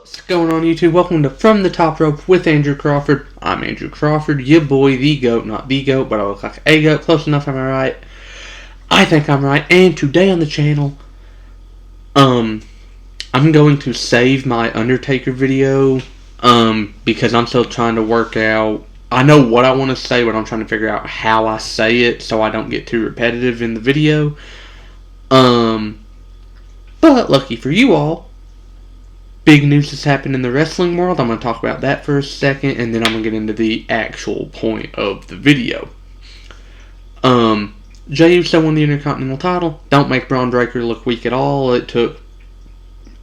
What's going on, YouTube? Welcome to From the Top Rope with Andrew Crawford. I'm Andrew Crawford, your boy, the GOAT. Not the GOAT, but I look like a GOAT. Close enough, am I right? I think I'm right. And today on the channel, I'm going to save my Undertaker video, because I'm still trying to work out. I know what I want to say, but I'm trying to figure out how I say it so I don't get too repetitive in the video. But lucky for you all, big news has happened in the wrestling world. I'm going to talk about that for a second, and then I'm going to get into the actual point of the video. Jey Uso won the Intercontinental title. Don't make Braun Breaker look weak at all. It took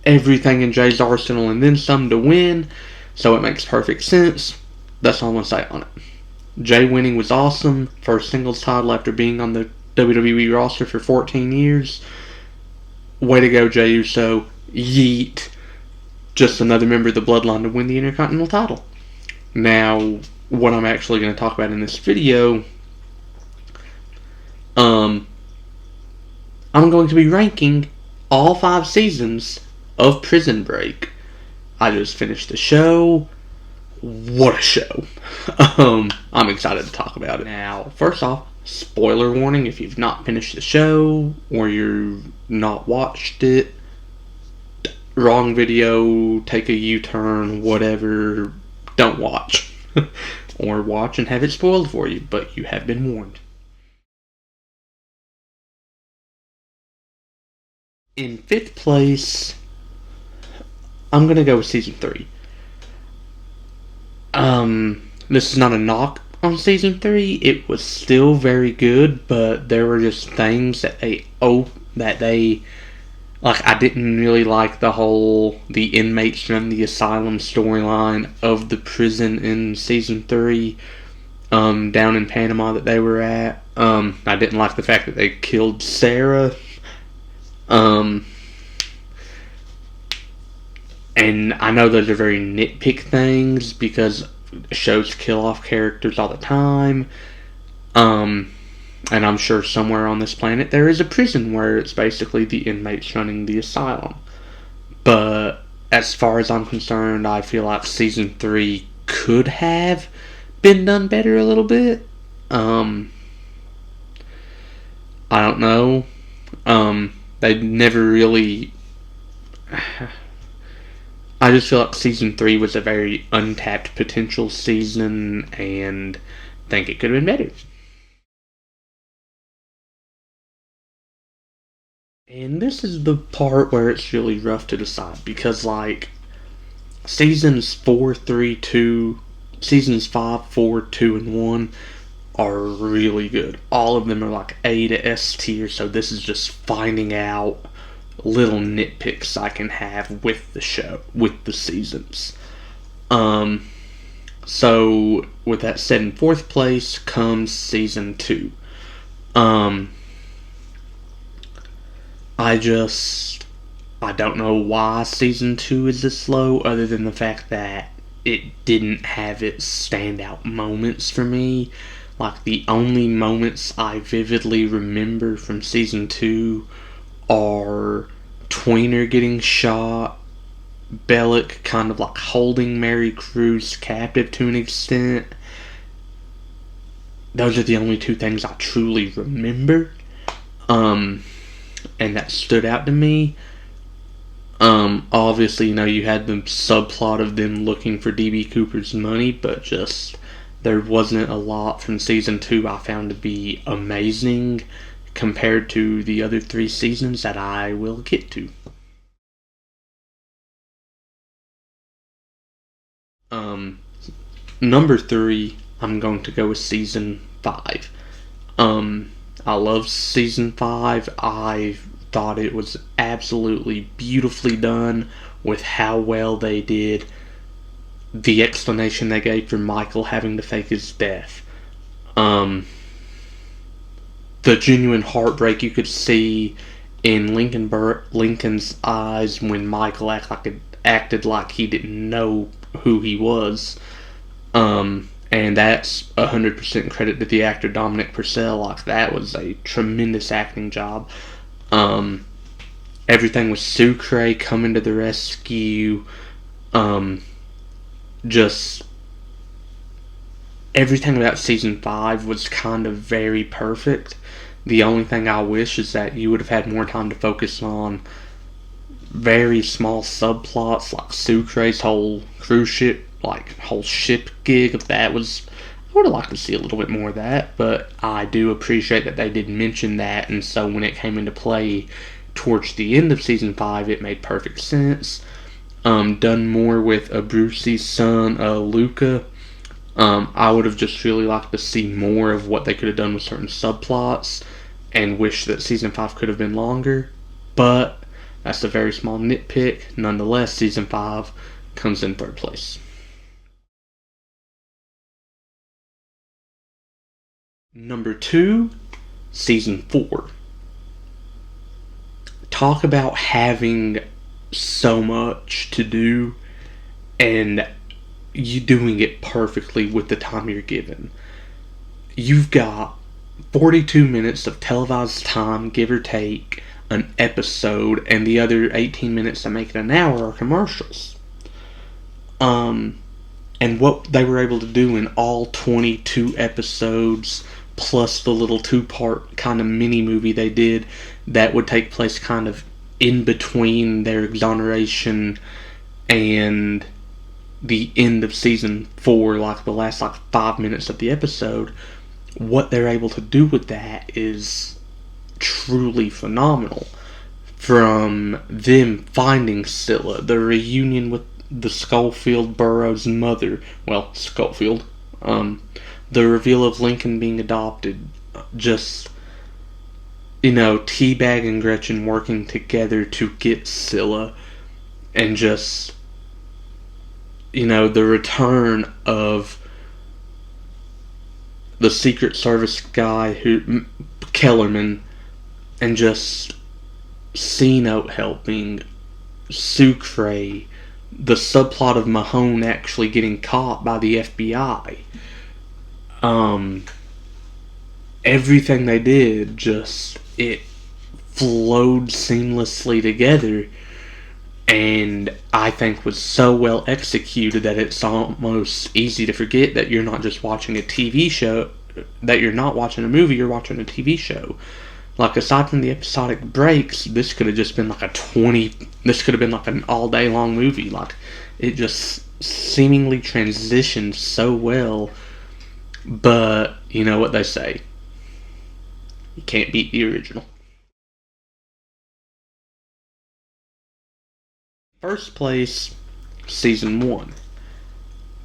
everything in Jey's arsenal and then some to win, so it makes perfect sense. That's all I'm going to say on it. Jey winning was awesome. First singles title after being on the WWE roster for 14 years. Way to go, Jey Uso. Yeet. Just another member of the Bloodline to win the Intercontinental title. Now, what I'm actually going to talk about in this video, I'm going to be ranking all 5 seasons of Prison Break. I just finished the show. What a show. I'm excited to talk about it. Now, first off, spoiler warning if you've not finished the show or you've not watched it. Wrong video, take a U-turn, whatever, don't watch. Or watch and have it spoiled for you, but you have been warned. In 5th place, I'm gonna go with Season 3. This is not a knock on Season 3, it was still very good, but there were just things that I didn't really like the inmates from the asylum storyline of the prison in Season 3, down in Panama that they were at. I didn't like the fact that they killed Sarah. And I know those are very nitpick things because shows kill off characters all the time. And I'm sure somewhere on this planet there is a prison where it's basically the inmates running the asylum. But as far as I'm concerned, I feel like Season 3 could have been done better a little bit. I don't know. They never really... I just feel like Season 3 was a very untapped potential season and think it could have been better. And this is the part where it's really rough to decide because, like, seasons 4, 3, 2, seasons 5, 4, 2, and 1 are really good. All of them are like A to S tier, so this is just finding out little nitpicks I can have with the show, with the seasons. So, with that said, in 4th place comes Season 2. I don't know why Season 2 is this low, other than the fact that it didn't have its standout moments for me. Like, the only moments I vividly remember from Season 2 are Tweener getting shot, Bellic kind of like holding Mary Cruz captive to an extent. Those are the only 2 things I truly remember. And that stood out to me. Obviously, you had the subplot of them looking for D.B. Cooper's money, but just there wasn't a lot from Season 2 I found to be amazing compared to the other 3 seasons that I will get to. Number 3, I'm going to go with Season 5. I love Season 5. I thought it was absolutely beautifully done with how well they did the explanation they gave for Michael having to fake his death. The genuine heartbreak you could see in Lincoln's eyes when Michael acted like he didn't know who he was. And that's 100% credit to the actor Dominic Purcell. Like, that was a tremendous acting job. Everything with Sucre coming to the rescue, Um, just everything about season 5 was kind of very perfect. The only thing I wish is that you would have had more time to focus on very small subplots like Sucre's whole cruise ship, like whole ship gig. That was, I would have liked to see a little bit more of that, but I do appreciate that they did mention that, and so when it came into play towards the end of season 5, it made perfect sense. Done more with Abruzzi's son, Luca. I would have just really liked to see more of what they could have done with certain subplots, and wish that season 5 could have been longer. But that's a very small nitpick. Nonetheless, season 5 comes in third place. Number 2, season 4. Talk about having so much to do and you doing it perfectly with the time you're given. You've got 42 minutes of televised time, give or take, an episode, and the other 18 minutes that make it an hour are commercials. And what they were able to do in all 22 episodes, plus the little two-part kind of mini-movie they did that would take place kind of in between their exoneration and the end of season 4, like the last 5 minutes of the episode, what they're able to do with that is truly phenomenal. From them finding Scylla, the reunion with the Schofield Burroughs mother, well, Schofield, the reveal of Lincoln being adopted, just, T-Bag and Gretchen working together to get Scylla, and just, the return of the Secret Service guy Kellerman, and just C-Note helping, Sucre, the subplot of Mahone actually getting caught by the FBI. Everything they did, just, it flowed seamlessly together, and I think was so well executed that it's almost easy to forget that you're not just watching a TV show, that you're not watching a movie, you're watching a TV show. Like, aside from the episodic breaks, this could have just been this could have been like an all day long movie. Like, it just seemingly transitioned so well. But, you know what they say, you can't beat the original. First place, season 1.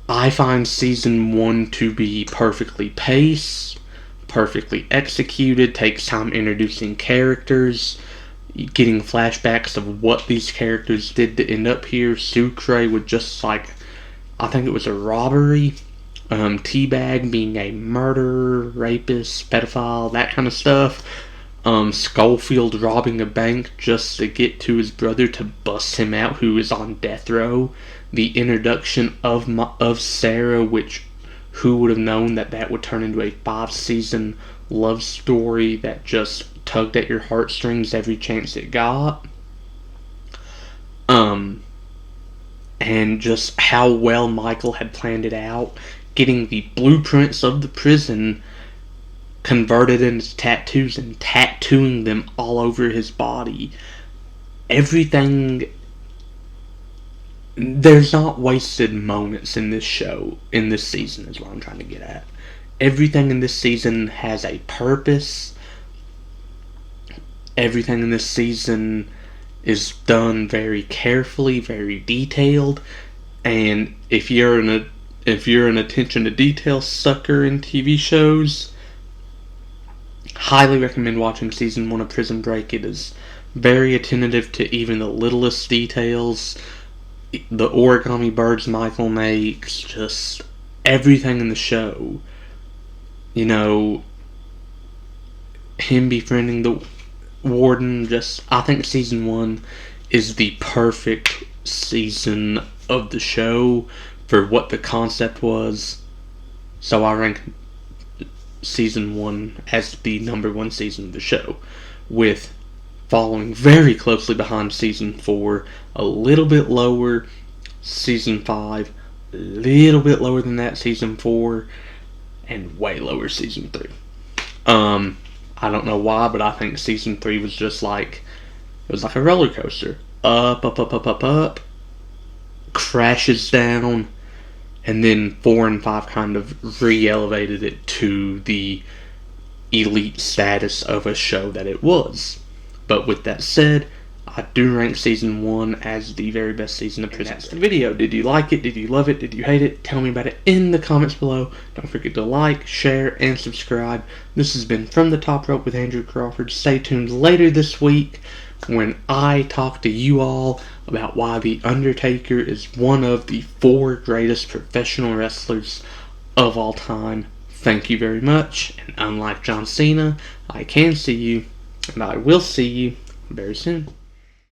I find season 1 to be perfectly paced, perfectly executed, takes time introducing characters, getting flashbacks of what these characters did to end up here. Sucre with just I think it was a robbery, T-Bag being a murderer, rapist, pedophile, that kind of stuff. Schofield robbing a bank just to get to his brother to bust him out, who is on death row. The introduction of Sarah, which who would have known that would turn into a 5-season love story that just tugged at your heartstrings every chance it got. And just how well Michael had planned it out, getting the blueprints of the prison converted into tattoos and tattooing them all over his body. Everything. There's not wasted moments in this show, in this season, is what I'm trying to get at. Everything in this season has a purpose. Everything in this season is done very carefully, very detailed, and if you're an attention to detail sucker in TV shows, highly recommend watching season 1 of Prison Break. It is very attentive to even the littlest details. The origami birds Michael makes, just everything in the show. Him befriending the warden, I think season 1 is the perfect season of the show for what the concept was. So I rank season 1 as the number 1 season of the show, with following very closely behind season 4, a little bit lower, Season 5, a little bit lower than that, Season 4, and way lower Season 3. I don't know why, but I think Season 3 was just like, it was like a roller coaster. Up, up, up, up, up, up, crashes down, and then 4 and 5 kind of re-elevated it to the elite status of a show that it was. But with that said, I do rank Season 1 as the very best season of Prison Break. That's the video. Did you like it? Did you love it? Did you hate it? Tell me about it in the comments below. Don't forget to like, share, and subscribe. This has been From the Top Rope with Andrew Crawford. Stay tuned later this week when I talk to you all about why The Undertaker is one of the 4 greatest professional wrestlers of all time. Thank you very much, and unlike John Cena, I can see you, and I will see you very soon.